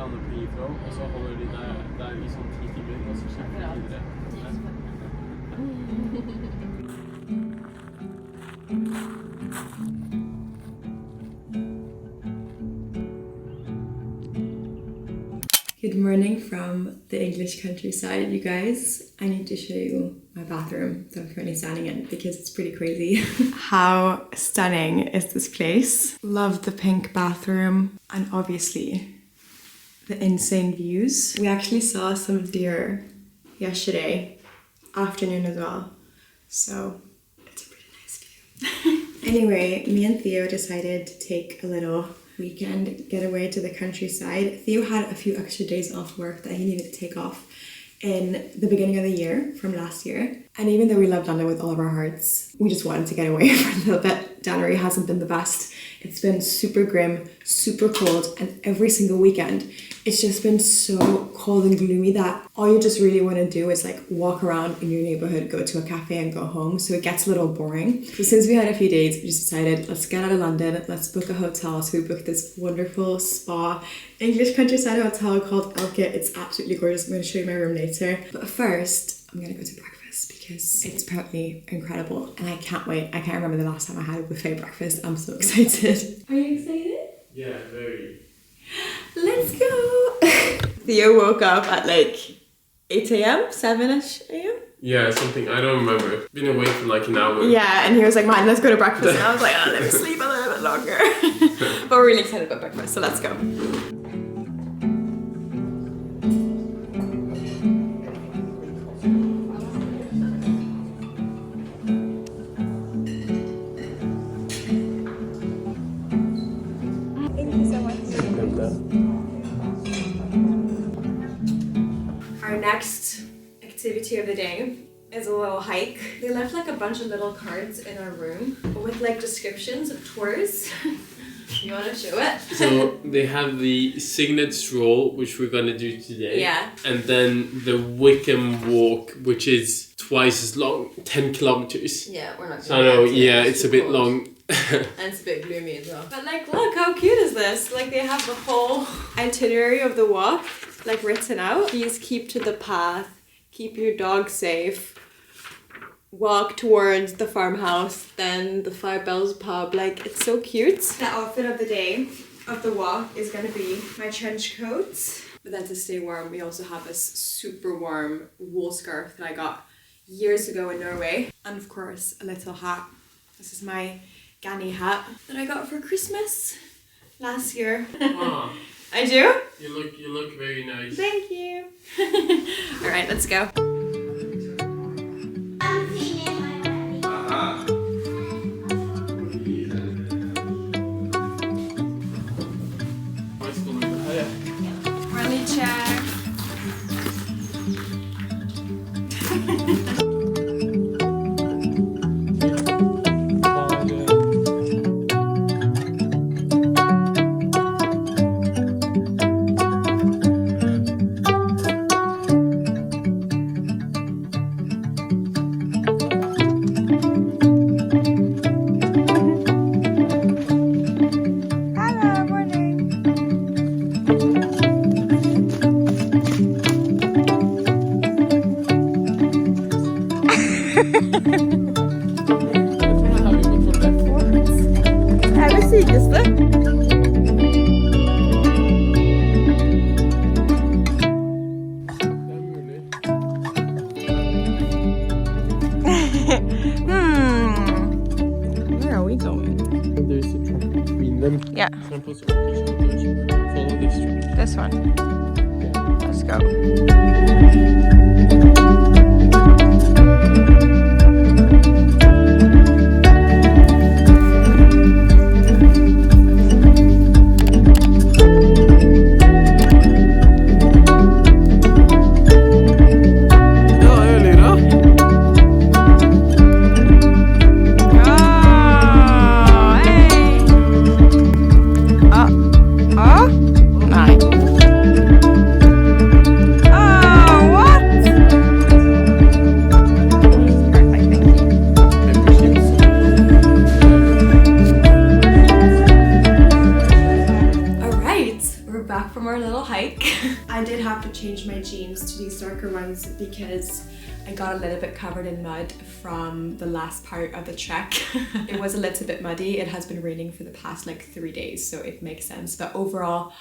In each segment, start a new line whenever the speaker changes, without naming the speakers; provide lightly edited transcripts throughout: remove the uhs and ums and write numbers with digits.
lander på Heathrow, og så holder de der i sånn 10 timer, og så kjemper de videre.
Good morning from the English countryside, you guys. I need to show you my bathroom that I'm currently standing in because it's pretty crazy. How stunning is this place? Love the pink bathroom and obviously the insane views. We actually saw some deer yesterday afternoon as well, so it's a pretty nice view. Anyway, me and Theo decided to take a little weekend getaway to the countryside. Theo had a few extra days off work that he needed to take off in the beginning of the year from last year. And even though we love London with all of our hearts, we just wanted to get away for a little bit. January hasn't been the best. It's been super grim, super cold, and every single weekend it's just been so cold and gloomy that all you just really want to do is like walk around in your neighborhood, go to a cafe and go home. So it gets a little boring. So since we had a few days, we just decided, let's get out of London, let's book a hotel. So we booked this wonderful spa English countryside hotel called Elke. It's absolutely gorgeous. I'm going to show you my room later. But first, I'm going to go to breakfast because it's apparently incredible and I can't wait. I can't remember the last time I had a buffet breakfast. I'm so excited. Are you excited?
Yeah, very.
Let's go! Theo woke up at like 8 a.m, 7ish a.m.
Yeah, something, I don't remember. Been awake for like an hour.
Yeah, and he was like, man, let's go to breakfast. And I was like, oh, let me sleep a little bit longer. But we're really excited about breakfast, so let's go. Our next activity of the day is a little hike. They left like a bunch of little cards in our room with like descriptions of tours. You want to show it?
So they have the Signet Stroll, which we're gonna do today.
Yeah.
And then the Wickham Walk, which is twice as long, 10 kilometers.
Yeah, we're not gonna
So I know, yeah, it's a bit long.
And it's a bit gloomy as well. But like, look, how cute is this? Like they have the whole itinerary of the walk like written out. Please keep to the path, keep your dog safe, walk towards the farmhouse, then the Five Bells pub. Like, it's so cute. The outfit of the day of the walk is gonna be my trench coat. But then to stay warm, we also have this super warm wool scarf that I got years ago in Norway. And of course, a little hat. This is my Ganni hat that I got for Christmas last year.
Oh,
I do?
you look very nice.
Thank you. All right, let's go. Rally check. Where are we going?
There's a track between them.
Yeah.
So I'm supposed to follow this track.
This one.
Yeah.
Let's go. from our little hike. I did have to change my jeans to these darker ones because I got a little bit covered in mud from the last part of the trek. It was a little bit muddy. It has been raining for the past like 3 days, so it makes sense. But overall,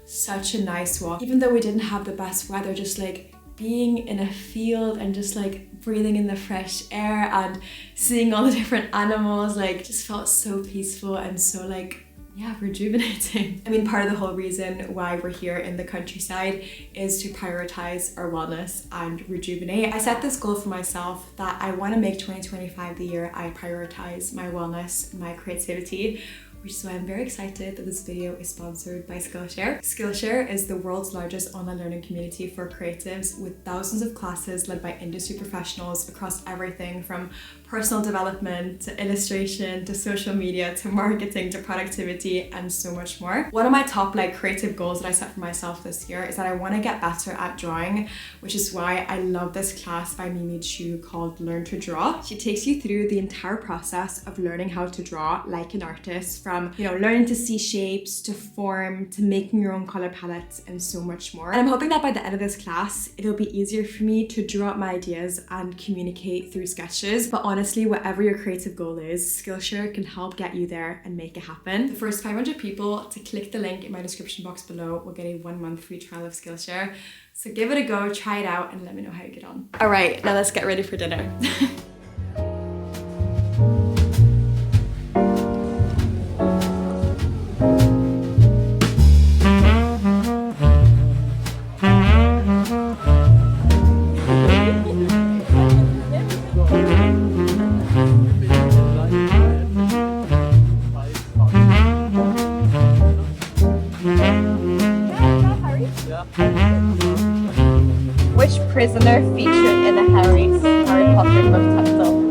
such a nice walk. Even though we didn't have the best weather, just like being in a field and just like breathing in the fresh air and seeing all the different animals, like just felt so peaceful and so like, yeah, rejuvenating. I mean, part of the whole reason why we're here in the countryside is to prioritize our wellness and rejuvenate. I set this goal for myself that I want to make 2025 the year I prioritize my wellness, my creativity, which is why I'm very excited that this video is sponsored by Skillshare. Skillshare is the world's largest online learning community for creatives with thousands of classes led by industry professionals across everything from personal development to illustration to social media to marketing to productivity and so much more. One of my top like creative goals that I set for myself this year is that I want to get better at drawing, which is why I love this class by Mimi Chu called Learn to Draw. She takes you through the entire process of learning how to draw like an artist, from learning to see shapes to form to making your own color palettes and so much more. And I'm hoping that by the end of this class it'll be easier for me to draw up my ideas and communicate through sketches. But honestly, whatever your creative goal is, Skillshare can help get you there and make it happen. The first 500 people to click the link in my description box below will get a 1 month free trial of Skillshare. So give it a go, try it out, and let me know how you get on. All right, now let's get ready for dinner.
Which prisoner featured in the Harry Potter book title?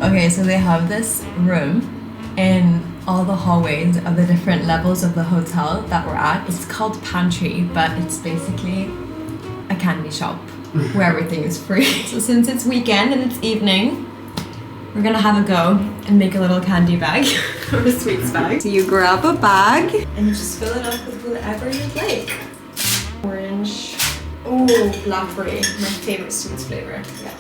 Okay, so they have this room in all the hallways of the different levels of the hotel that we're at. It's called Pantry, but it's basically a candy shop where everything is free. So since it's weekend and it's evening, we're gonna have a go and make a little candy bag or a sweets bag. So you grab a bag and you just fill it up with whatever you'd like. Orange. Oh, blackberry, my favorite sweets flavor. Yeah.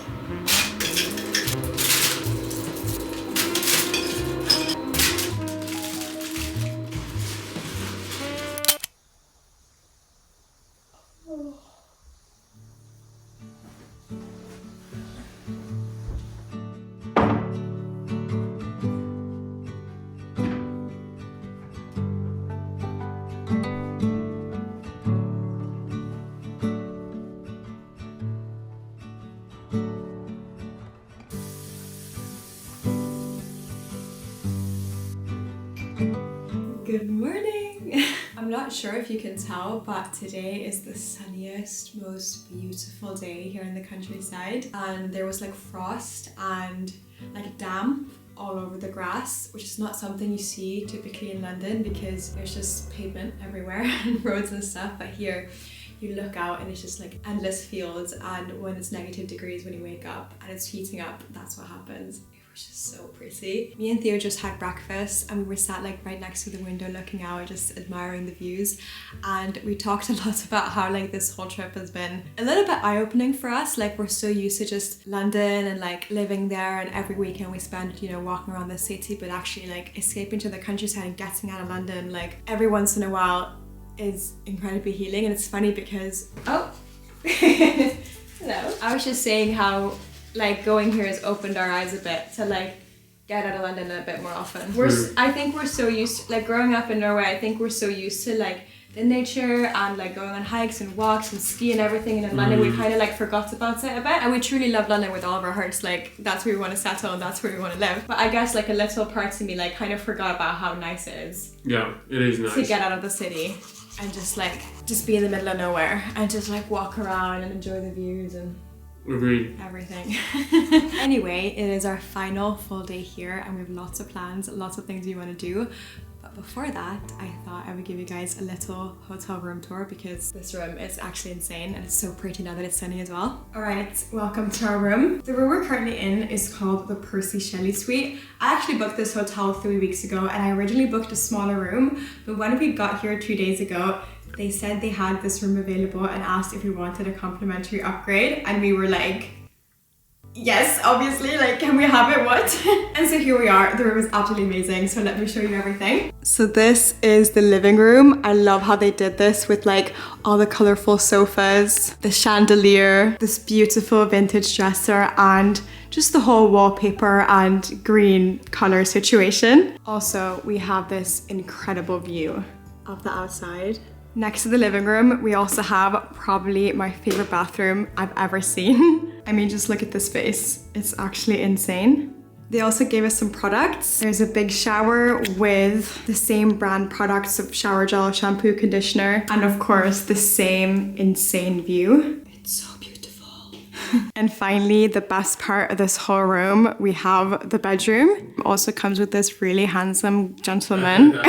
Good morning! I'm not sure if you can tell, but today is the sunniest, most beautiful day here in the countryside. And there was like frost and like damp all over the grass, which is not something you see typically in London because there's just pavement everywhere and roads and stuff. But here, you look out and it's just like endless fields, and when it's negative degrees when you wake up and it's heating up, that's what happens. Just so pretty. Me and Theo just had breakfast and we were sat like right next to the window looking out, just admiring the views, and we talked a lot about how like this whole trip has been a little bit eye-opening for us. Like we're so used to just London and like living there, and every weekend we spend walking around the city, but actually like escaping to the countryside and getting out of London like every once in a while is incredibly healing. And it's funny because hello, I was just saying how like going here has opened our eyes a bit to like get out of London a bit more often. I think we're so used to, like growing up in Norway, I think we're so used to like the nature and like going on hikes and walks and ski and everything, and in London we kind of like forgot about it a bit, and we truly love London with all of our hearts. Like that's where we want to settle and that's where we want to live. But I guess like a little part of me like kind of forgot about how nice it is.
Yeah, it is nice
to get out of the city and just be in the middle of nowhere and just like walk around and enjoy the views and
agreed.
Everything. Anyway, it is our final full day here and we have lots of plans, lots of things we want to do. But before that, I thought I would give you guys a little hotel room tour because this room is actually insane and it's so pretty now that it's sunny as well. All right, welcome to our room. The room we're currently in is called the Percy Shelley Suite. I actually booked this hotel 3 weeks ago and I originally booked a smaller room, but when we got here 2 days ago, they said they had this room available and asked if we wanted a complimentary upgrade, and we were like, yes, obviously, like, can we have it, what? And so here we are. The room is absolutely amazing, so let me show you everything. So this is the living room. I love how they did this with like all the colorful sofas, the chandelier, this beautiful vintage dresser, and just the whole wallpaper and green color situation. Also, we have this incredible view of the outside. Next to the living room, we also have probably my favorite bathroom I've ever seen. I mean, just look at this space. It's actually insane. They also gave us some products. There's a big shower with the same brand products of shower gel, shampoo, conditioner, and of course the same insane view. It's so beautiful. And finally, the best part of this whole room, we have the bedroom. Also comes with this really handsome gentleman.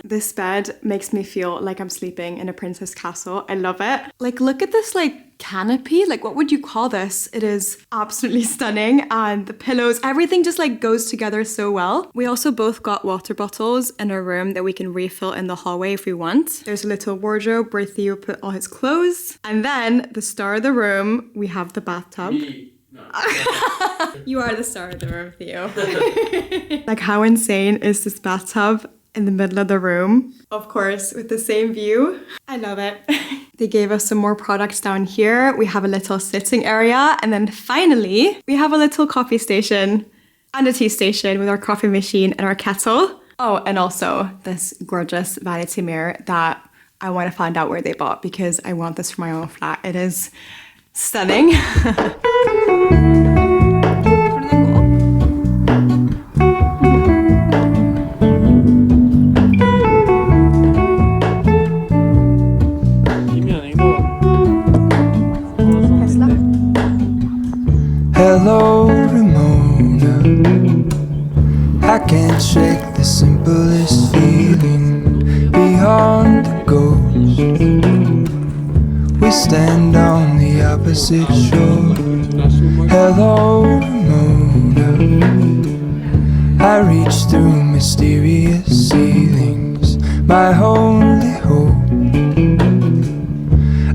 This bed makes me feel like I'm sleeping in a princess castle. I love it. Like, look at this like canopy. Like, what would you call this? It is absolutely stunning. And the pillows, everything just like goes together so well. We also both got water bottles in our room that we can refill in the hallway if we want. There's a little wardrobe where Theo put all his clothes. And then the star of the room, we have the bathtub.
No.
You are the star of the room, Theo. Like, how insane is this bathtub in the middle of the room? Of course, with the same view. I love it. They gave us some more products down here. We have a little sitting area. And then finally, we have a little coffee station and a tea station with our coffee machine and our kettle. Oh, and also this gorgeous vanity mirror that I want to find out where they bought because I want this for my own flat. It is stunning.
Hello, Ramona. I can't shake the simplest feeling beyond the ghost. We stand on the opposite shore. Hello, Ramona. I reach through mysterious ceilings, my only hope.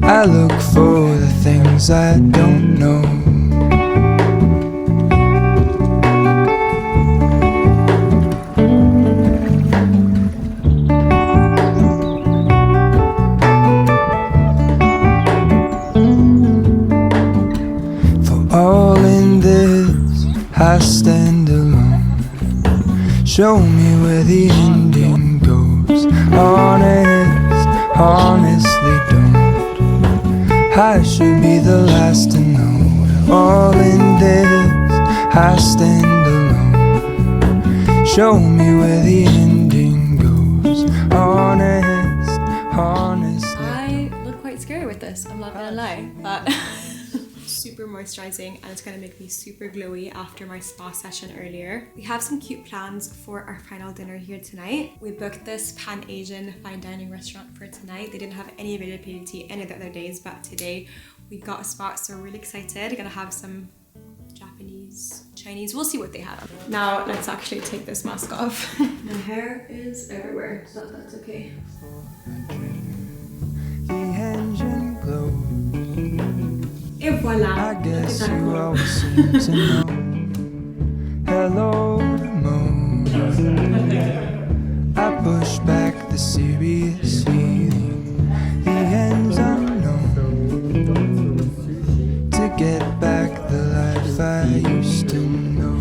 I look for the things I don't know. I stand alone. Show me where the ending goes. Honest, honestly don't. I should be the last to know. All in this, I stand alone. Show me where the ending goes. Honest, honestly.
I look quite scary with this, I'm not gonna lie, but super moisturizing and it's gonna make me super glowy after my spa session earlier. We have some cute plans for our final dinner here tonight. We booked this Pan-Asian fine dining restaurant for tonight. They didn't have any availability any of the other days, but today we got a spot, so we're really excited. We're gonna have some Japanese, Chinese, we'll see what they have. Now let's actually take this mask off. My hair is everywhere, so that's okay.
The engine glows.
Et voila!
I guess you always seem to know. Hello, Ramona. I push back the serious feeling. The end's unknown. To get back the life I used to know.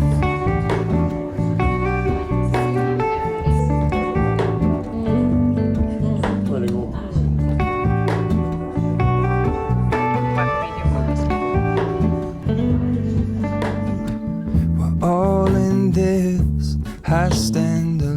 All in this, I stand alone.